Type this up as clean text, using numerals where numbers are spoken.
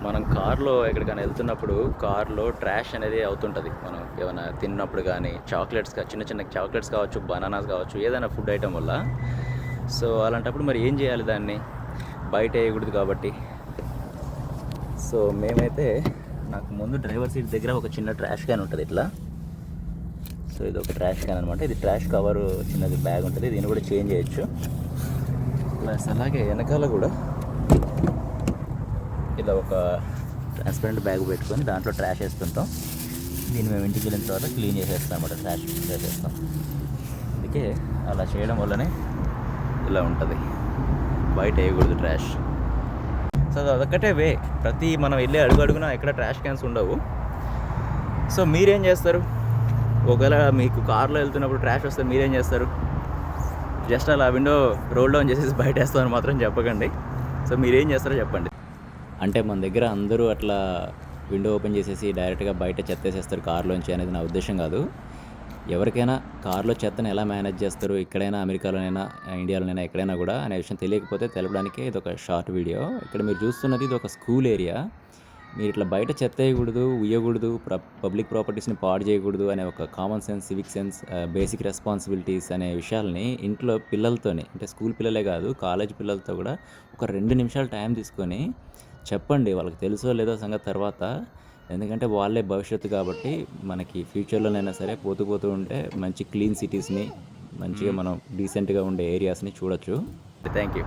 మనం కార్లో ఎక్కడికైనా వెళ్తున్నప్పుడు కార్లో ట్రాష్ అనేది అవుతుంటుంది. మనం ఏమైనా తిన్నప్పుడు కానీ చాక్లెట్స్ చిన్న చిన్న చాక్లెట్స్ కావచ్చు, బనానాస్ కావచ్చు, ఏదైనా ఫుడ్ ఐటమ్ వల్ల. సో అలాంటప్పుడు మరి ఏం చేయాలి? దాన్ని బయట వేయకూడదు కాబట్టి. సో మేమైతే నాకు ముందు డ్రైవర్ సీట్ దగ్గర ఒక చిన్న ట్రాష్ క్యాన్ ఉంటుంది ఇట్లా. సో ఇది ఒక ట్రాష్ క్యాన్ అనమాట. ఇది ట్రాష్ కవర్ చిన్నది బ్యాగ్ ఉంటుంది, దీన్ని కూడా చేంజ్ చేయొచ్చు. ప్లస్ అలాగే వెనకాల కూడా ఇలా ఒక ట్రాన్స్పరెంట్ బ్యాగ్ పెట్టుకొని దాంట్లో ట్రాష్ వేస్తుంటాం. దీన్ని మేము ఇంటికి వెళ్ళిన తర్వాత క్లీన్ చేసేస్తాం అన్నమాట, ట్రాష్ వేసేస్తాం. అందుకే అలా చేయడం వల్లనే ఇలా ఉంటుంది, బయట వేయకూడదు ట్రాష్. సో అదొక్కటే వే. ప్రతి మనం వెళ్ళే అడుగున ఎక్కడ ట్రాష్ క్యాన్స్ ఉండవు. సో మీరేం చేస్తారు? ఒకవేళ మీకు కార్లో వెళ్తున్నప్పుడు ట్రాష్ వస్తే మీరేం చేస్తారు? జస్ట్ అలా విండో రోల్ డౌన్ చేసేసి బయట వేస్తామని మాత్రం చెప్పకండి. సో మీరేం చేస్తారో చెప్పండి. అంటే మన దగ్గర అందరూ అట్లా విండో ఓపెన్ చేసేసి డైరెక్ట్గా బయట చెత్త వేసేస్తారు కార్లోంచి అనేది నా ఉద్దేశం కాదు. ఎవరికైనా కార్లో చెత్తను ఎలా మేనేజ్ చేస్తారు, ఇక్కడైనా అమెరికాలోనైనా ఇండియాలోనైనా ఎక్కడైనా కూడా అనే విషయం తెలియకపోతే తెలపడానికి ఇది ఒక షార్ట్ వీడియో. ఇక్కడ మీరు చూస్తున్నది ఇది ఒక స్కూల్ ఏరియా. మీరు ఇట్లా బయట చెత్త వేయకూడదు, ఉయ్యకూడదు, పబ్లిక్ ప్రాపర్టీస్ని పాడు చేయకూడదు అనే ఒక common sense, civic sense, basic responsibilities అనే విషయాల్ని ఇంట్లో పిల్లలతోనే, అంటే స్కూల్ పిల్లలే కాదు కాలేజ్ పిల్లలతో కూడా ఒక 2 నిమిషాలు టైం తీసుకొని చెప్పండి. వాళ్ళకి తెలుసో లేదో సంగతి తర్వాత. ఎందుకంటే వాళ్ళే భవిష్యత్తు కాబట్టి మనకి ఫ్యూచర్లోనైనా సరే పోతూ ఉంటే మంచి క్లీన్ సిటీస్ని, మంచిగా మనం డీసెంట్గా ఉండే ఏరియాస్ని చూడొచ్చు. Thank you.